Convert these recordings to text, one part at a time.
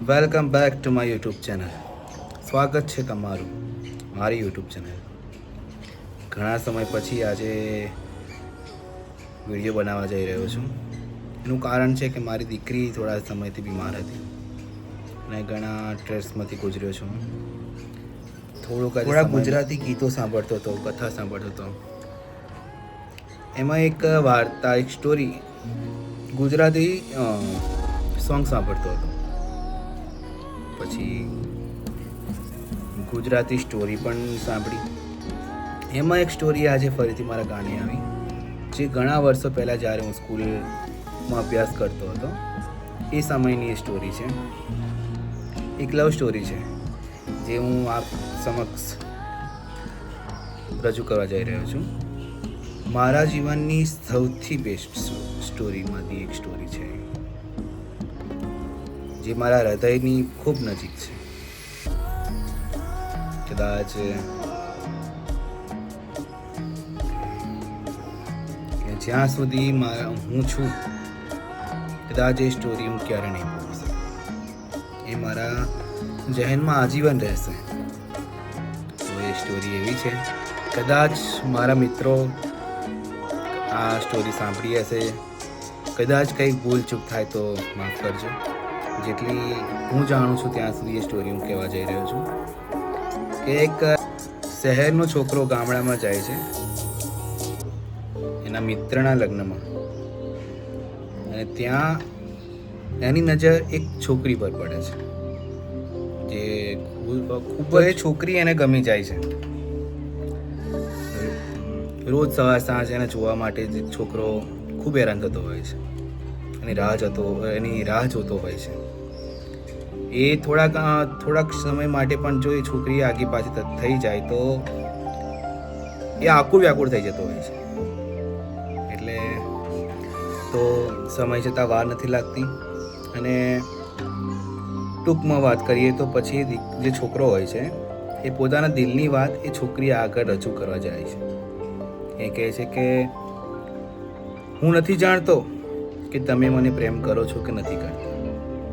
Welcome back to my YouTube channel. સ્વાગત છે તમારું મારી યુટ્યુબ ચેનલ. ઘણા સમય પછી આજે વિડીયો બનાવવા જઈ રહ્યો છું. એનું કારણ છે કે મારી દીકરી થોડા સમયથી બીમાર હતી અને ઘણા સ્ટ્રેસમાંથી ગુજર્યો છું. થોડા ગુજરાતી ગીતો સાંભળતો હતો, કથા સાંભળતો હતો. એમાં એક વાર્તા, એક સ્ટોરી, ગુજરાતી સોંગ સાંભળતો હતો. પછી ગુજરાતી સ્ટોરી પણ સાંભળી. એમાં એક સ્ટોરી આજે ફરીથી મારા કાને આવી, જે ઘણા વર્ષો પહેલાં જ્યારે હું સ્કૂલમાં અભ્યાસ કરતો હતો એ સમયની એ સ્ટોરી છે. એક લવ સ્ટોરી છે જે હું આપ સમક્ષ રજૂ કરવા જઈ રહ્યો છું. મારા જીવનની સૌથી બેસ્ટ સ્ટોરીમાંથી એક સ્ટોરી છે જે મારા હૃદયની ખૂબ નજીક છે. કદાચ જ્યાં સુધી હું છું, કદાચ એ સ્ટોરી હું ક્યારે નહીં ભૂલી શકું. એ મારા જહેનમાં આજીવન રહેશે. તો એ સ્ટોરી એવી છે, કદાચ મારા મિત્રો આ સ્ટોરી સાંભળી હશે, કદાચ કંઈક ભૂલચૂક થાય તો માફ કરજો. જેટલી હું જાણું છું ત્યાં સુધી એ સ્ટોરી હું કહેવા જઈ રહ્યો છું કે એક શહેરનો છોકરો ગામડામાં જાય છે એના મિત્રના લગ્નમાં, અને ત્યાં એની નજર એક છોકરી પર પડે છે જે ખૂબ જ છોકરી એને ગમી જાય છે. રોજ સવાર સાંજ એને જોવા માટે છોકરો ખૂબ હેરાન થતો હોય છે, એની રાહ જોતો હોય છે. એ થોડાક સમય માટે પણ જો એ છોકરી આગી પાછી થઈ જાય તો એ આકુળ વ્યાકુળ થઈ જતો હોય છે. એટલે તો સમય જતાં વાર નથી લાગતી, અને ટૂંકમાં વાત કરીએ તો પછી જે છોકરો હોય છે એ પોતાના દિલની વાત એ છોકરી આગળ રજૂ કરવા જાય છે. એ કહે છે કે હું નથી જાણતો કે તમે મને પ્રેમ કરો છો કે નથી કરતા,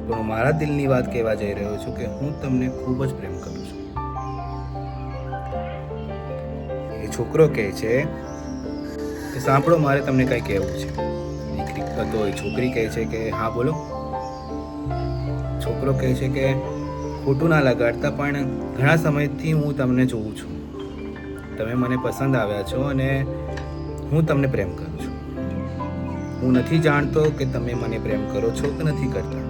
પણ હું મારા દિલની વાત કહેવા જઈ રહ્યો છું કે હું તમને ખૂબ જ પ્રેમ કરું છું. એ છોકરો કહે છે કે સાંભળો, મારે તમને કંઈ કહેવું છે. દીકરી તો એ છોકરી કહે છે કે હા બોલો. છોકરો કહે છે કે ખોટું ના લગાડતા, પણ ઘણા સમયથી હું તમને જોઉં છું. તમે મને પસંદ આવ્યા છો અને હું તમને પ્રેમ કરું છું. હું નથી જાણતો કે તમે મને પ્રેમ કરો છો કે નથી કરતા.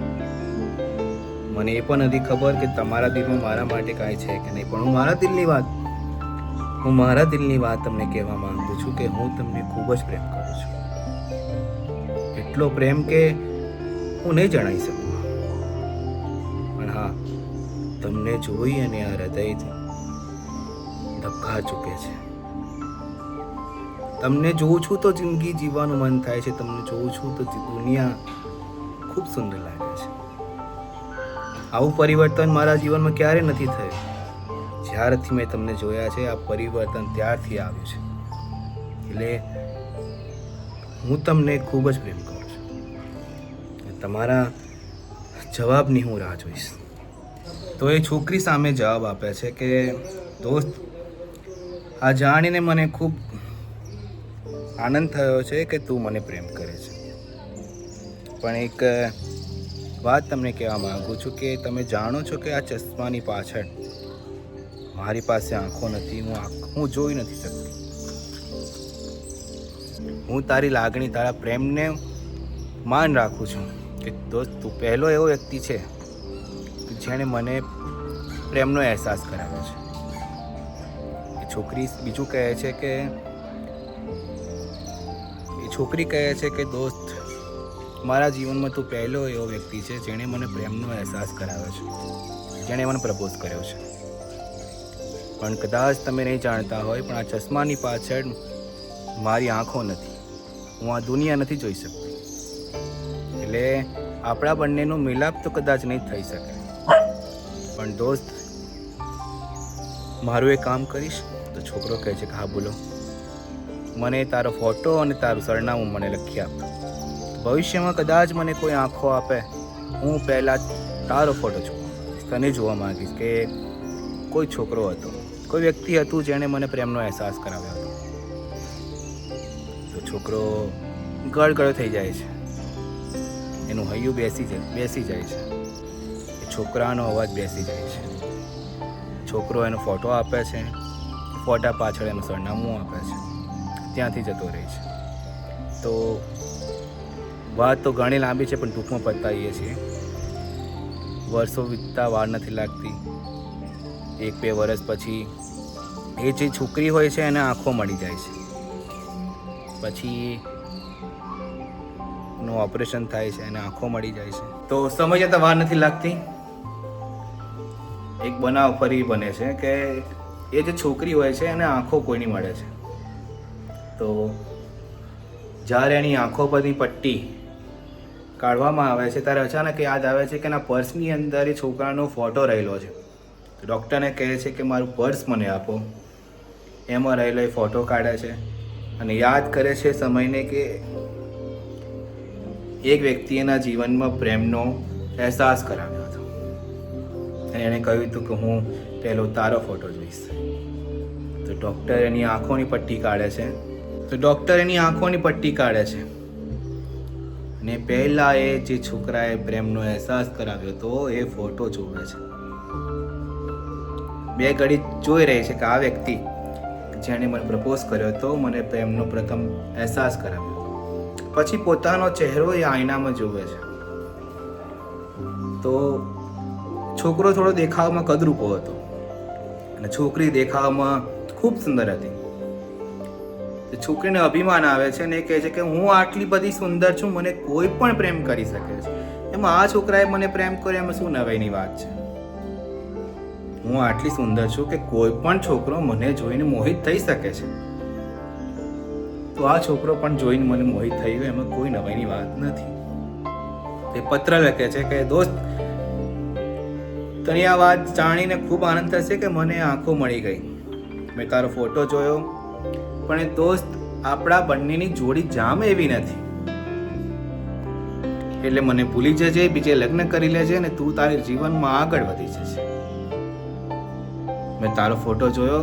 મને એ પણ નથી ખબર કે તમારા દિલમાં મારા માટે કાંઈ છે કે નહીં, પણ હું મારા દિલની વાત તમને કહેવા માંગુ છું કે હું તમને ખૂબ જ પ્રેમ કરું છું. એટલો પ્રેમ કે હું નહીં જણાવી શકું. પણ હા, તમને જોઈ અને આ હૃદયથી ધબકા ચૂકે છે. તમને જોઉં છું તો જિંદગી જીવવાનું મન થાય છે. તમને જોઉં છું તો દુનિયા ખૂબ સુંદર લાગે છે. આવું પરિવર્તન મારા જીવનમાં ક્યારે નથી થયું. જ્યારથી મેં તમને જોયા છે આ પરિવર્તન ત્યારથી આવ્યું છે. એટલે હું તમને ખૂબ જ પ્રેમ કરું છું. તમારા જવાબની હું રાહ જોઈશ. તો એ છોકરી સામે જવાબ આપે છે કે દોસ્ત, આ જાણીને મને ખૂબ આનંદ થયો છે કે તું મને પ્રેમ કરે છે, પણ એક વાત તમને કહેવા માગું છું કે તમે જાણો છો કે આ ચશ્માની પાછળ મારી પાસે આંખો નથી. હું જોઈ નથી શકતી. હું તારી લાગણી, તારા પ્રેમને માન રાખું છું કે દોસ્ત, તું પહેલો એવો વ્યક્તિ છે કે જેણે મને પ્રેમનો અહેસાસ કરાવ્યો છે. એ છોકરી બીજું કહે છે કે દોસ્ત, મારા જીવનમાં તું પહેલો એવો વ્યક્તિ છે જેણે મને પ્રેમનો અહેસાસ કરાવ્યો છે, જેણે મને પ્રપોઝ કર્યો છે. પણ કદાચ તમે નહીં જાણતા હોય, પણ આ ચશ્માની પાછળ મારી આંખો નથી. હું આ દુનિયા નથી જોઈ શકતી. એટલે આપણા બંનેનો મિલાપ તો કદાચ નહીં થઈ શકે, પણ દોસ્ત મારું એક કામ કરીશ? તો છોકરો કહે છે કે હા બોલો. મને તારો ફોટો અને તારું સરનામું મને લખી આપ. ભવિષ્યમાં કદાચ મને કોઈ આંખો આપે, હું પહેલાં તારો ફોટો જોવા માંગીશ, તને જોવા માંગીશ કે કોઈ છોકરો હતો, કોઈ વ્યક્તિ હતું જેણે મને પ્રેમનો અહેસાસ કરાવ્યો હતો. તો છોકરો ગળગળો થઈ જાય છે, એનું હૈયું બેસી જાય છે, એ છોકરાનો અવાજ બેસી જાય છે. છોકરો એનો ફોટો આપે છે, ફોટા પાછળ એનું સરનામું આપે છે, ત્યાંથી જતો રહે છે. તો વાત તો ઘણી લાંબી છે, પણ ટૂંકમાં પતાવીએ છીએ. વર્ષો વીતતા વાર નથી લાગતી. 1-2 વર્ષ પછી એ જે છોકરી હોય છે એને આંખો મળી જાય છે. પછી નું ઓપરેશન થાય છે, એને આંખો મળી જાય છે. તો સમય જતાં વાર નથી લાગતી. એક બનાવ ફરી બને છે કે એ જે છોકરી હોય છે એને આંખો કોઈની મળે છે. તો જ્યારે એની આંખો પરની પટ્ટી કાઢવામાં આવે છે ત્યારે અચાનક યાદ આવે છે કે એના પર્સની અંદર એ છોકરાનો ફોટો રહેલો છે. તો ડૉક્ટરને કહે છે કે મારું પર્સ મને આપો. એમાં રહેલો એ ફોટો કાઢે છે અને યાદ કરે છે સમયને કે એક વ્યક્તિ એના જીવનમાં પ્રેમનો અહેસાસ કરાવ્યો હતો અને એણે કહ્યું હતું કે હું પહેલો તારો ફોટો જોઈશ. તો ડૉક્ટર એની આંખોની પટ્ટી કાઢે છે અને પહેલાં એ જે છોકરાએ પ્રેમનો અહેસાસ કરાવ્યો હતો એ ફોટો જોવે છે. 2 ઘડી જોઈ રહી છે કે આ વ્યક્તિ જેણે મને પ્રપોઝ કર્યો હતો, મને પ્રેમનો પ્રથમ અહેસાસ કરાવ્યો. પછી પોતાનો ચહેરો એ આઈનામાં જોવે છે. તો છોકરો થોડો દેખાવમાં કદરૂપો હતો અને છોકરી દેખાવમાં ખૂબ સુંદર હતી. છોકરીને અભિમાન આવે છે અને એ કહે છે કે હું આટલી બધી સુંદર છું, મને કોઈ પણ પ્રેમ કરી શકે છે. એમાં આ છોકરાએ મને પ્રેમ કર્યો, એમાં શું નવાઈની વાત છે? હું આટલી સુંદર છું કે કોઈ પણ છોકરો મને જોઈને મોહિત થઈ શકે છે. તો આ છોકરો પણ જોઈને મને મોહિત થઈ ગયો, એમાં કોઈ નવાઈની વાત નથી. તે પત્ર લખે છે કે દોસ્ત, તને આ વાત જાણીને ખૂબ આનંદ થશે કે મને આંખો મળી ગઈ. મેં તારો ફોટો જોયો, પણ દોસ્ત આપણા બંનેની જોડી જામે એવી નથી. એટલે મને ભૂલી જજે, બીજે લગ્ન કરી લેજે અને તું તારી જીવનમાં આગળ વધી જશે. મેં તારો ફોટો જોયો,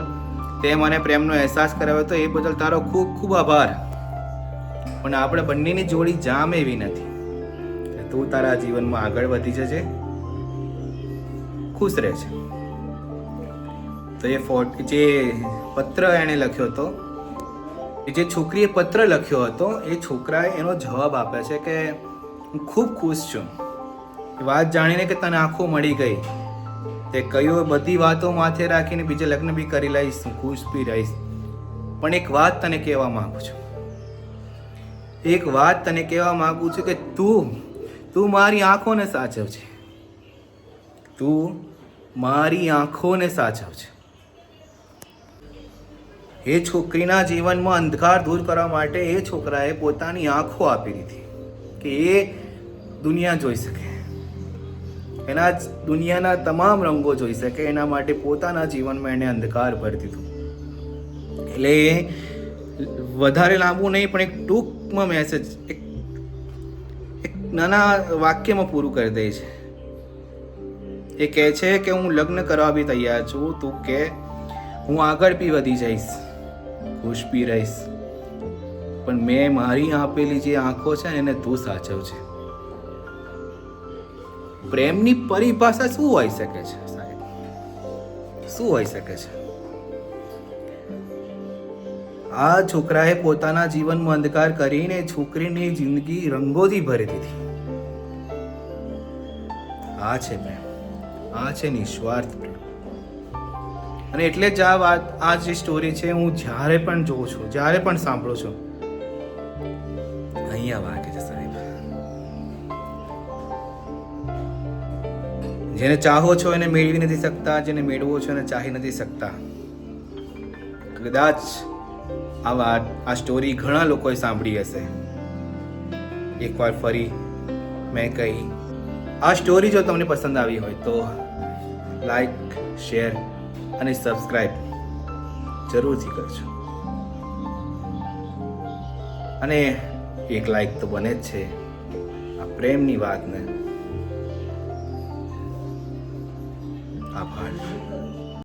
તે મને પ્રેમનો અહેસાસ કરાવ્યો હતો, એ બદલ તારો ખૂબ ખૂબ આભાર. પણ આપણે બંનેની જોડી જામે એવી નથી. તું તારા જીવનમાં આગળ વધી જજે, ખુશ રહેજે. તો એ જે પત્ર એણે લખ્યો હતો, જે છોકરીએ પત્ર લખ્યો હતો, એ છોકરાએ એનો જવાબ આપે છે કે હું ખૂબ ખુશ છું વાત જાણીને કે તને આંખો મળી ગઈ. તે કહ્યું બધી વાતો માથે રાખીને બીજે લગ્ન બી કરી લઈશ, હું ખુશ બી રહીશ. પણ એક વાત તને કહેવા માંગુ છું કે તું મારી આંખોને સાચવજે. એ છોકરીના જીવનમાં અંધકાર દૂર કરવા માટે એ છોકરાએ પોતાની આંખો આપી દીધી કે એ દુનિયા જોઈ શકે, એના દુનિયાના તમામ રંગો જોઈ શકે. એના માટે પોતાના જીવનમાં એને અંધકાર ભરી દીધું. એટલે વધારે લાંબુ નહીં, પણ એક ટૂંકમાં મેસેજ એક નાના વાક્યમાં પૂરું કરી દે છે. એ કહે છે કે હું લગ્ન કરવા બી તૈયાર છું, તું કે હું આગળ બી વધી જઈશ, ખુશ બી રહીશ, પણ મેં મારી આપેલી જે આંખો છે એને તું સાચવજે. પ્રેમની પરિભાષા શું હોઈ શકે છે સાહેબ? શું હોઈ શકે છે? આ છોકરાએ પોતાના જીવનમાં અંધકાર કરીને છોકરીની જિંદગી રંગોથી ભરી દીધી. આ છે પ્રેમ, આ છે નિસ્વાર્થ પ્રેમ. અને એટલે જ આ જે સ્ટોરી છે હું જ્યારે પણ જોઉં છું, જ્યારે પણ સાંભળું છું, અહીંયા વાગે છે સાહેબ. જેને ચાહો છો એને મેળવી નથી શકતા, જેને મેળવો છો એને ચાહી નથી શકતા. કદાચ આ સ્ટોરી ઘણા લોકોએ સાંભળી હશે. એકવાર ફરી મેં કહી, આ સ્ટોરી જો તમને પસંદ આવી હોય તો લાઈક, શેર અને સબસ્ક્રાઈબ જરૂરથી કરજો. અને એક લાઈક તો બને જ છે આ પ્રેમની વાતને આભાર.